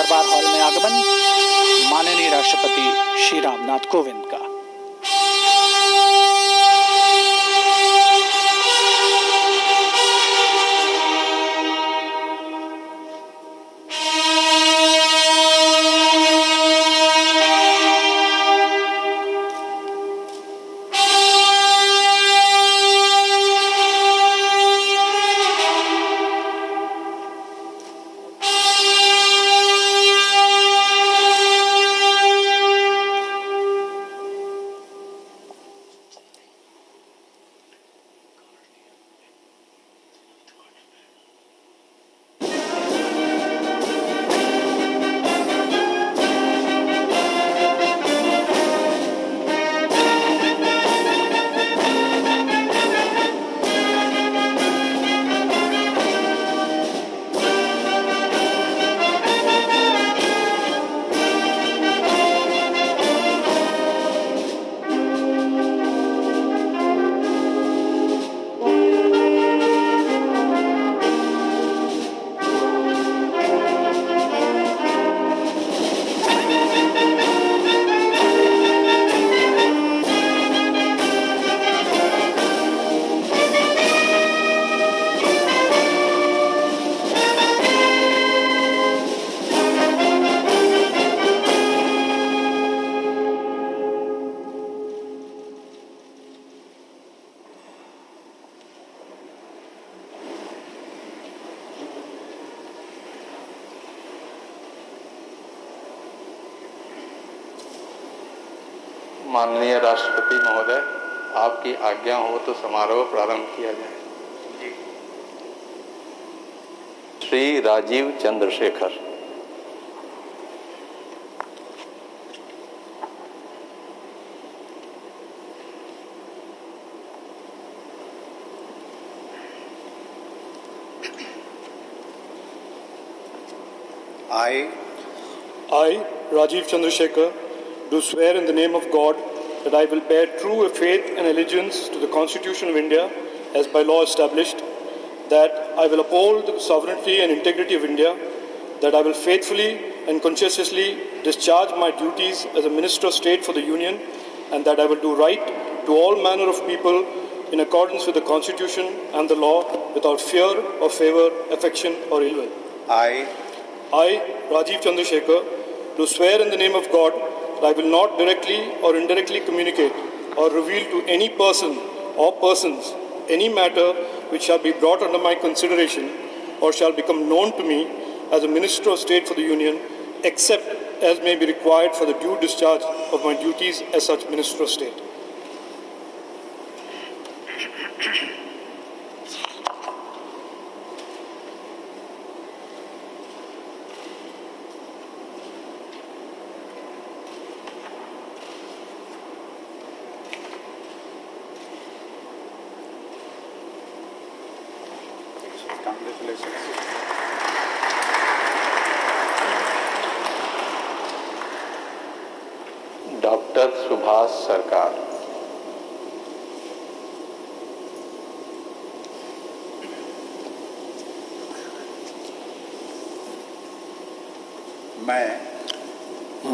दरबार हॉल में आगमन माननीय राष्ट्रपति श्री रामनाथ कोविंद का। माननीय राष्ट्रपति महोदय, आपकी आज्ञा हो तो समारोह प्रारंभ किया जाए। Shri Rajiv Chandrasekhar. I, Rajiv Chandrasekhar, do swear in the name of God that I will bear true faith and allegiance to the Constitution of India as by law established, that I will uphold the sovereignty and integrity of India, that I will faithfully and conscientiously discharge my duties as a Minister of State for the Union, and that I will do right to all manner of people in accordance with the Constitution and the law without fear or favor, affection or ill will. I, Rajiv Chandrasekhar, do swear in the name of God that I will not directly or indirectly communicate or reveal to any person or persons any matter which shall be brought under my consideration or shall become known to me as a Minister of State for the Union, except as may be required for the due discharge of my duties as such Minister of State. Doctor Subhash सरकार।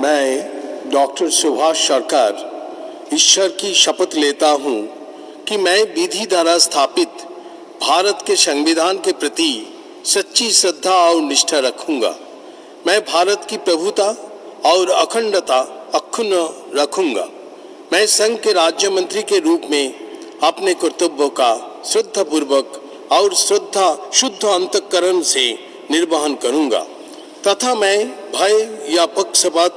मैं doctor Subhash सरकार ईश्वर की शपथ लेता हूँ कि मैं विधि द्वारा स्थापित भारत के संविधान के प्रति सच्ची श्रद्धा और निष्ठा रखूंगा। मैं भारत की प्रभुता और अखंडता अक्षुण्ण रखूंगा। मैं संघ के राज्य मंत्री के रूप में अपने कर्तव्यों का श्रद्धापूर्वक और शुद्ध अंतःकरण से निर्वहन करूंगा तथा मैं भय या पक्षपात,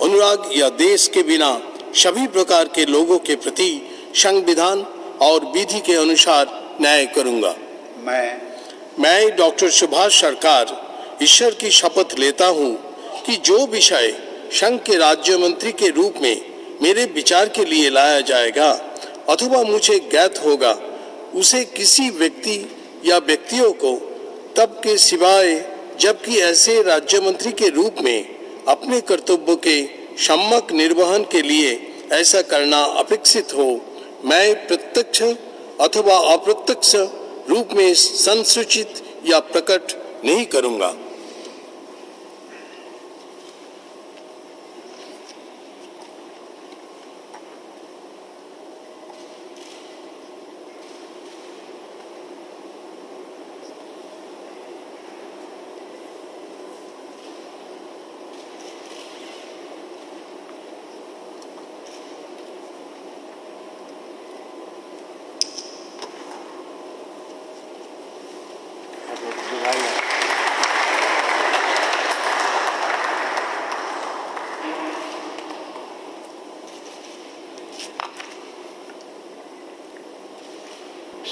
अनुराग या देश के बिना सभी प्रकार के लोगों के प्रति संविधान और विधि के अनुसार न्याय करूंगा। मैं डॉक्टर सुभाष सरकार ईश्वर की शपथ लेता हूं कि जो विषय संघ के राज्य मंत्री के रूप में मेरे विचार के लिए लाया जाएगा अथवा मुझे ज्ञात होगा, उसे किसी व्यक्ति या व्यक्तियों को तब के सिवाय जबकि ऐसे राज्य मंत्री के रूप में अपने कर्तव्यों के सम्यक निर्वहन के लिए ऐसा करना अपेक्षित हो, मैं प्रत्यक्ष अथवा अप्रत्यक्ष रूप में संसूचित या प्रकट नहीं करूंगा।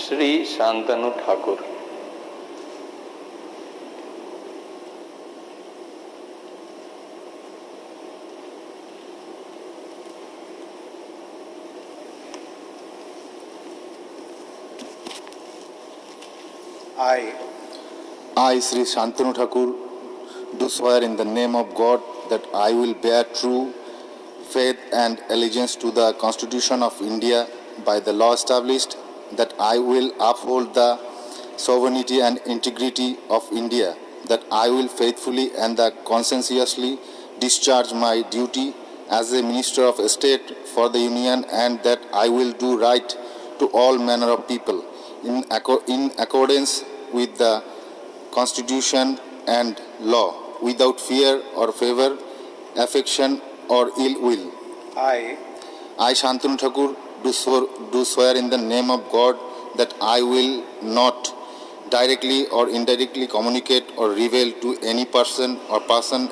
Shri Shantanu Thakur. I, Sri Shantanu Thakur, do swear in the name of God that I will bear true faith and allegiance to the Constitution of India by the law established, that I will uphold the sovereignty and integrity of India, that I will faithfully and conscientiously discharge my duty as a Minister of State for the Union, and that I will do right to all manner of people in accordance with the Constitution and law, without fear or favor, affection or ill will. I, Shantanu Thakur, do swear in the name of God that I will not directly or indirectly communicate or reveal to any person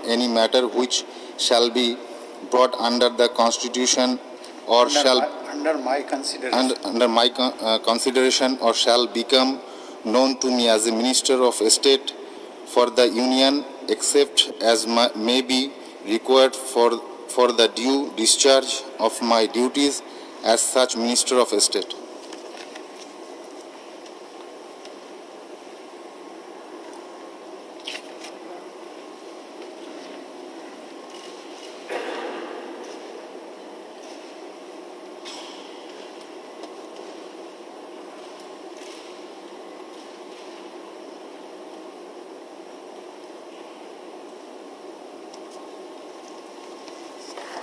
any matter which shall be brought under the Constitution or under my consideration or shall become known to me as a Minister of State for the Union, except as may be required for the due discharge of my duties as such Minister of State.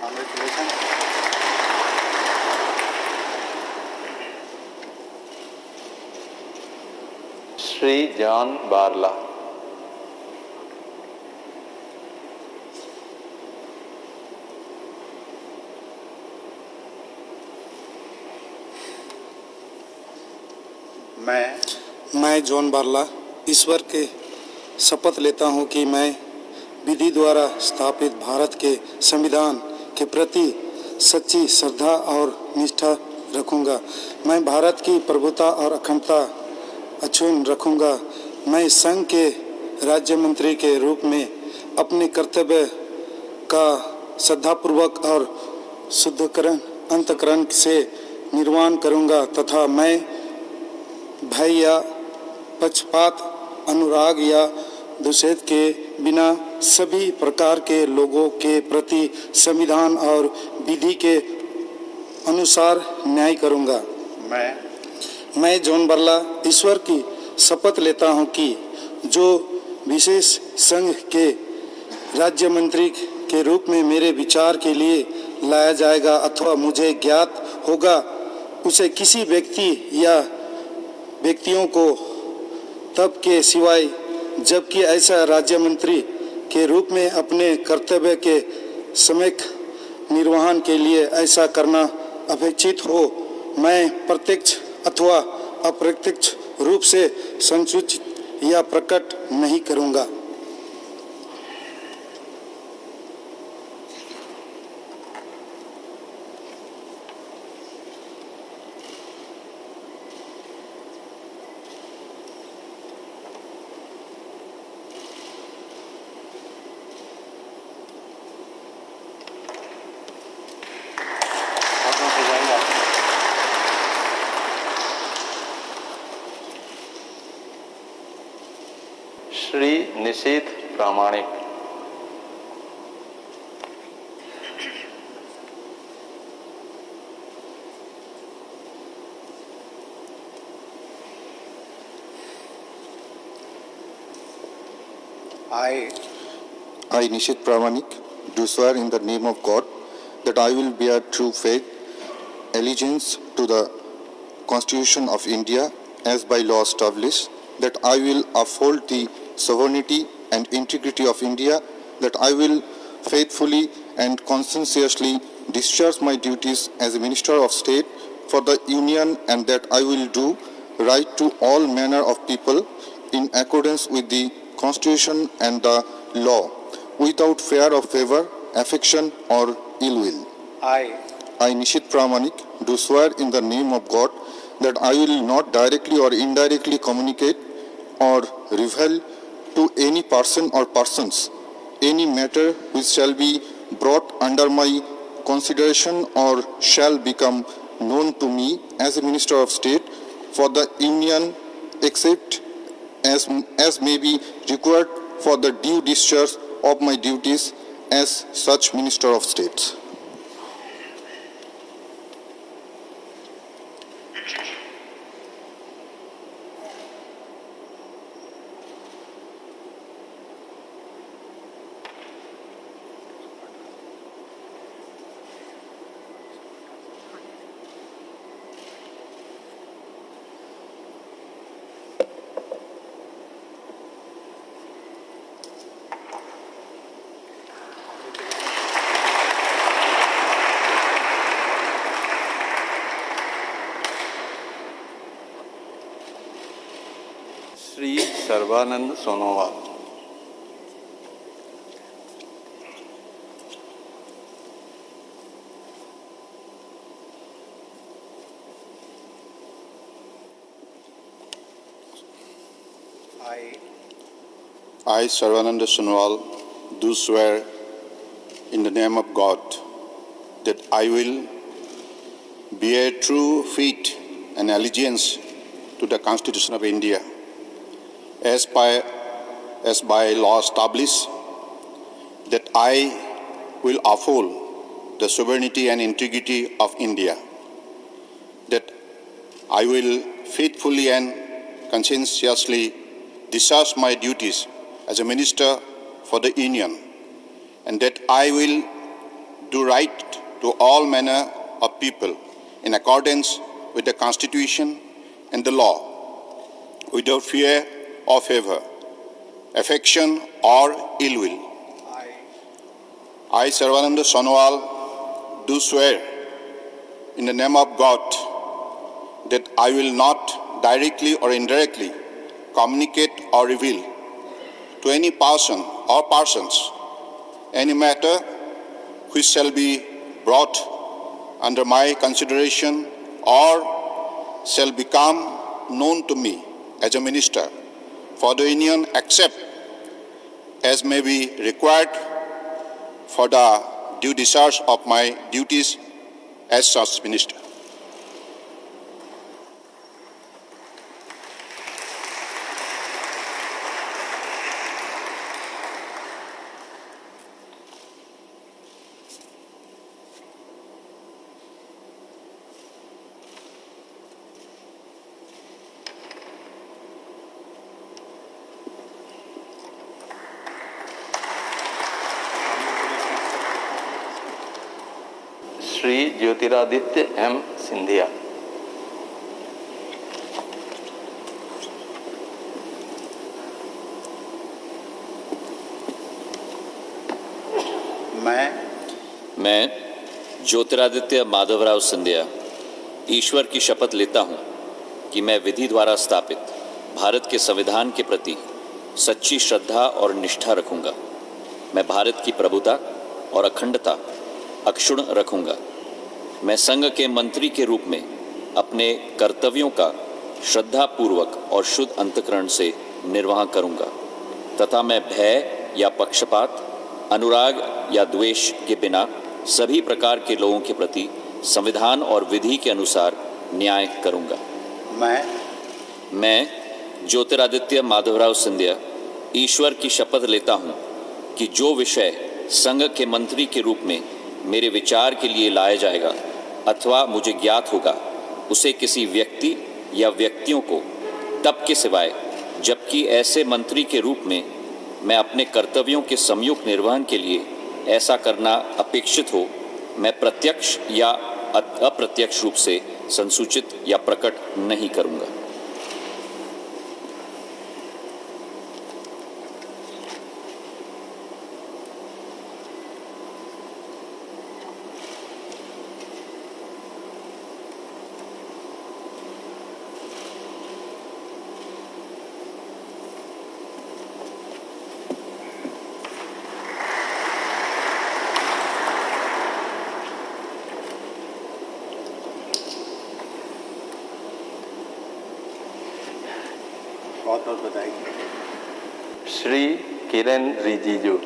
Congratulations. Shri John Barla. मैं John Barla ईश्वर के शपथ लेता हूं कि मैं विधि द्वारा स्थापित भारत के संविधान के प्रति सच्ची श्रद्धा और निष्ठा रखूंगा। मैं भारत की प्रभुता और अखंडता अक्षुण्ण रखूंगा। मैं संघ के राज्य मंत्री के रूप में अपने कर्तव्य का श्रद्धापूर्वक और शुद्धकरण अंतःकरण से निर्वहन करूंगा तथा मैं भय या पक्षपात, अनुराग या द्वेष के बिना सभी प्रकार के लोगों के प्रति संविधान और विधि के अनुसार न्याय करूंगा। मैं जॉन बारला ईश्वर की शपथ लेता हूं कि जो विशेष संघ के राज्य मंत्री के रूप में मेरे विचार के लिए लाया जाएगा अथवा मुझे ज्ञात होगा, उसे किसी व्यक्ति या व्यक्तियों को तब के सिवाय जबकि ऐसा राज्य मंत्री के रूप में अपने कर्तव्य के सम्यक निर्वहन के लिए ऐसा करना अपेक्षित हो, मैं प्रत्यक्ष अथवा अप्रत्यक्ष रूप से संसूचित या प्रकट नहीं करूंगा। श्री निशीथ प्रामाणिक। I, Nishit Pramanik, do swear in the name of God that I will bear true faith, allegiance to the Constitution of India as by law established, that I will uphold the sovereignty and integrity of India, that I will faithfully and conscientiously discharge my duties as a Minister of State for the Union, and that I will do right to all manner of people in accordance with the Constitution and the law, without fear of favor, affection or ill will. I, Nishit Pramanik, do swear in the name of God that I will not directly or indirectly communicate or reveal to any person or persons any matter which shall be brought under my consideration or shall become known to me as a Minister of State for the Union, except as may be required for the due discharge of my duties as such Minister of State. Shri Sarbananda Sonowal. I, Sarvananda Sonowal, do swear in the name of God that I will bear true faith and allegiance to the Constitution of India as by law established, that I will uphold the sovereignty and integrity of India, that I will faithfully and conscientiously discharge my duties as a Minister for the Union, and that I will do right to all manner of people in accordance with the Constitution and the law, without fear or favor, affection or ill will. I, Sarvananda Sonowal, do swear in the name of God that I will not directly or indirectly communicate or reveal to any person or persons any matter which shall be brought under my consideration or shall become known to me as a Minister for the Union, except as may be required for the due discharge of my duties as such Minister. Shri Jyotiraditya M Scindia. मैं ज्योतिरादित्य माधवराव सिंधिया ईश्वर की शपथ लेता हूं कि मैं विधि द्वारा स्थापित भारत के संविधान के प्रति सच्ची श्रद्धा और निष्ठा रखूंगा। मैं भारत की प्रभुता और अखंडता अक्षुण्ण रखूंगा। मैं संघ के मंत्री के रूप में अपने कर्तव्यों का श्रद्धापूर्वक और शुद्ध अंतःकरण से निर्वाह करूंगा तथा मैं भय या पक्षपात, अनुराग या द्वेष के बिना सभी प्रकार के लोगों के प्रति संविधान और विधि के अनुसार न्याय करूंगा। मैं ज्योतिरादित्य माधवराव सिंधिया ईश्वर की शपथ लेता हूं कि जो विषय संघ के मंत्री के रूप में मेरे विचार के लिए लाया जाएगा अथवा मुझे ज्ञात होगा, उसे किसी व्यक्ति या व्यक्तियों को तब के सिवाय जबकि ऐसे मंत्री के रूप में मैं अपने कर्तव्यों के सम्यक निर्वहन के लिए ऐसा करना अपेक्षित हो, मैं प्रत्यक्ष या अप्रत्यक्ष रूप से संसूचित या प्रकट नहीं करूंगा। बहुत बहुत बधाई। श्री किरण रिजिजू।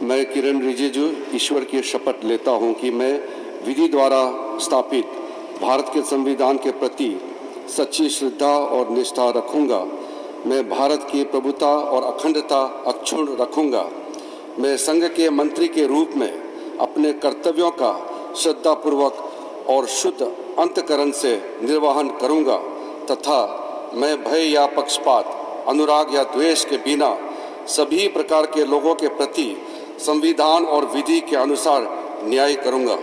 मैं किरण रिजिजू ईश्वर की शपथ लेता हूं कि मैं विधि द्वारा स्थापित भारत के संविधान के प्रति सच्ची श्रद्धा और निष्ठा रखूंगा। मैं भारत की प्रभुता और अखंडता अक्षुण्ण रखूंगा। मैं संघ के मंत्री के रूप में अपने कर्तव्यों का श्रद्धापूर्वक और शुद्ध अंतःकरण से निर्वहन करूंगा तथा मैं भय या पक्षपात, अनुराग या द्वेष के बिना सभी प्रकार के लोगों के प्रति संविधान और विधि के अनुसार न्याय करूंगा।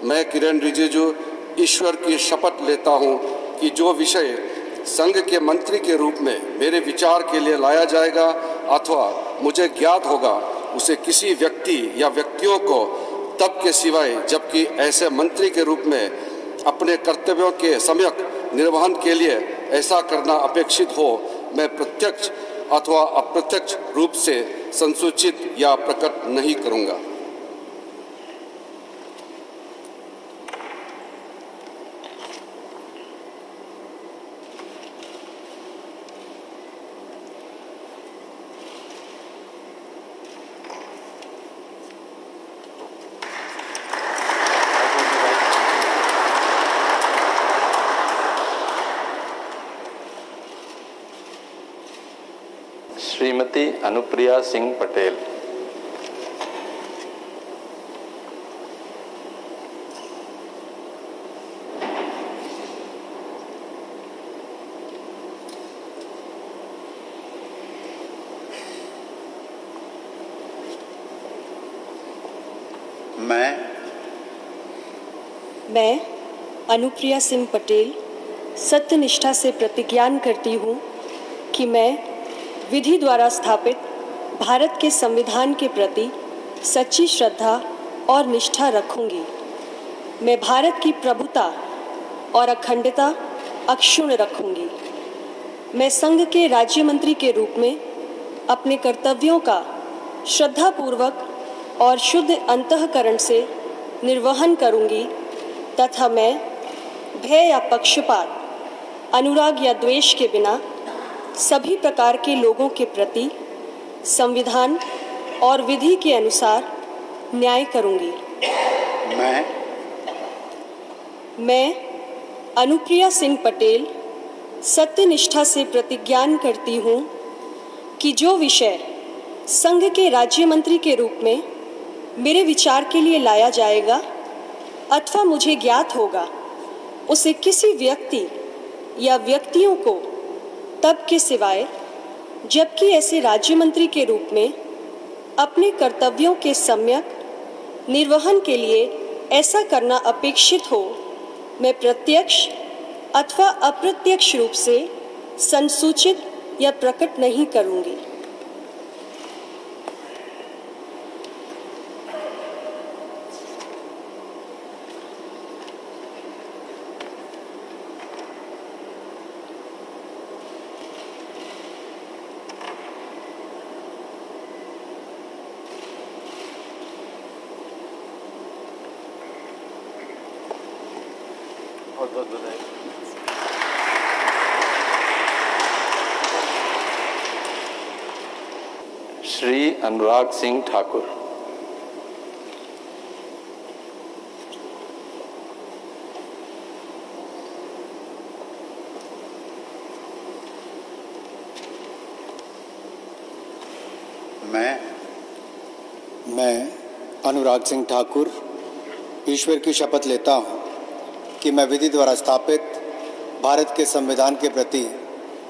मैं किरण रिजिजू ईश्वर की शपथ लेता हूं कि जो विषय संघ के मंत्री के रूप में मेरे विचार के लिए लाया जाएगा अथवा मुझे ज्ञात होगा, उसे किसी व्यक्ति या व्यक्तियों को तब के सिवाय जबकि ऐसे मंत्री के रूप में अपने कर्तव्यों के सम्यक निर्वहन के लिए ऐसा करना अपेक्षित हो, मैं प्रत्यक्ष अथवा अप्रत्यक्ष रूप से संसूचित या प्रकट नहीं करूंगा। श्रीमती अनुप्रिया सिंह पटेल। मैं अनुप्रिया सिंह पटेल सत्यनिष्ठा से प्रतिज्ञान करती हूँ कि मैं विधि द्वारा स्थापित भारत के संविधान के प्रति सच्ची श्रद्धा और निष्ठा रखूंगी। मैं भारत की प्रभुता और अखंडता अक्षुण्ण रखूंगी। मैं संघ के राज्य मंत्री के रूप में अपने कर्तव्यों का श्रद्धापूर्वक और शुद्ध अंतःकरण से निर्वहन करूंगी तथा मैं भय या पक्षपात, अनुराग या द्वेष के बिना सभी प्रकार के लोगों के प्रति संविधान और विधि के अनुसार न्याय करूंगी। मैं अनुप्रिया सिंह पटेल सत्यनिष्ठा से प्रतिज्ञान करती हूँ कि जो विषय संघ के राज्य मंत्री के रूप में मेरे विचार के लिए लाया जाएगा अथवा मुझे ज्ञात होगा, उसे किसी व्यक्ति या व्यक्तियों को तब के सिवाय जबकि ऐसे राज्य मंत्री के रूप में अपने कर्तव्यों के सम्यक निर्वहन के लिए ऐसा करना अपेक्षित हो, मैं प्रत्यक्ष अथवा अप्रत्यक्ष रूप से संसूचित या प्रकट नहीं करूंगी। बहुत बहुत बधाई। श्री अनुराग सिंह ठाकुर। मैं अनुराग सिंह ठाकुर ईश्वर की शपथ लेता हूँ कि मैं विधि द्वारा स्थापित भारत के संविधान के प्रति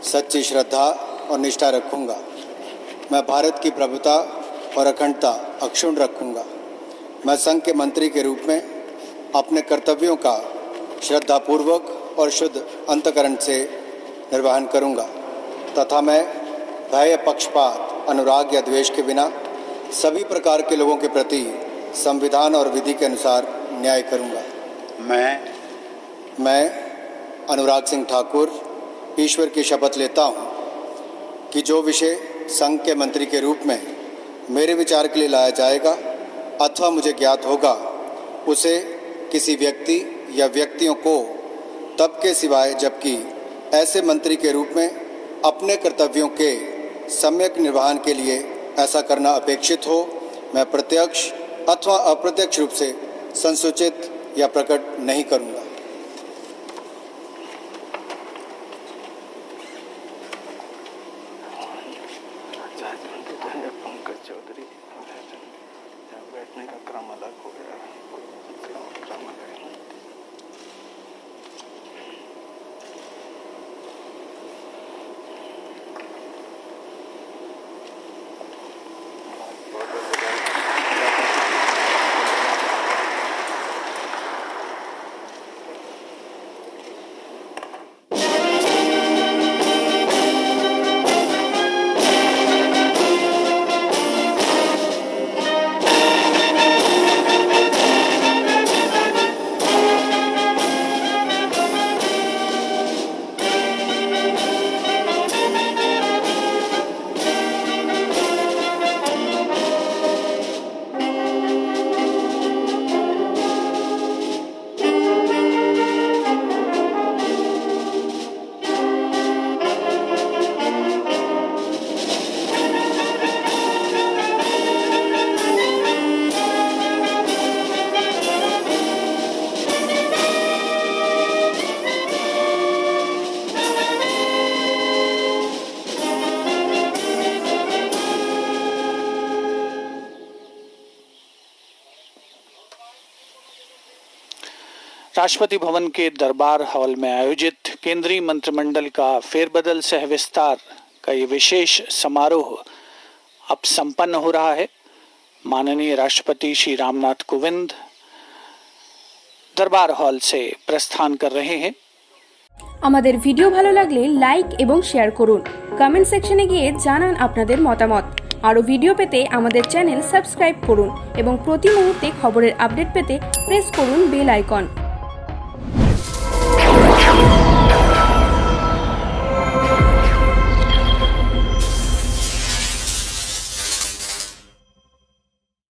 सच्ची श्रद्धा और निष्ठा रखूँगा। मैं भारत की प्रभुता और अखंडता अक्षुण्ण रखूँगा। मैं संघ के मंत्री के रूप में अपने कर्तव्यों का श्रद्धापूर्वक और शुद्ध अंतःकरण से निर्वहन करूँगा तथा मैं भय, पक्षपात, अनुराग या द्वेष के बिना सभी प्रकार के लोगों के प्रति संविधान और विधि के अनुसार न्याय करूँगा। मैं अनुराग सिंह ठाकुर ईश्वर की शपथ लेता हूँ कि जो विषय संघ के मंत्री के रूप में मेरे विचार के लिए लाया जाएगा अथवा मुझे ज्ञात होगा उसे किसी व्यक्ति या व्यक्तियों को तब के सिवाय जबकि ऐसे मंत्री के रूप में अपने कर्तव्यों के सम्यक निर्वहन के लिए ऐसा करना अपेक्षित हो मैं प्रत्यक्ष अथवा अप्रत्यक्ष रूप से संसूचित या प्रकट नहीं करूँगा। पंकज चौधरी बैठने का क्रम अलग हो गया। राष्ट्रपति भवन के दरबार हॉल में आयोजित केंद्रीय मंत्रिमंडल का फेरबदल सह विस्तार का ये विशेष समारोह अब संपन्न हो रहा है। माननीय राष्ट्रपति श्री रामनाथ कोविंद दरबार हॉल से प्रस्थान कर रहे हैं। আমাদের ভিডিও ভালো লাগলে লাইক এবং শেয়ার করুন, কমেন্ট সেকশনে গিয়ে জানান আপনাদের মতামত। আরো ভিডিও পেতে আমাদের চ্যানেল সাবস্ক্রাইব করুন এবং প্রতি মুহূর্তে খবরের আপডেট পেতে প্রেস করুন বেল আইকন।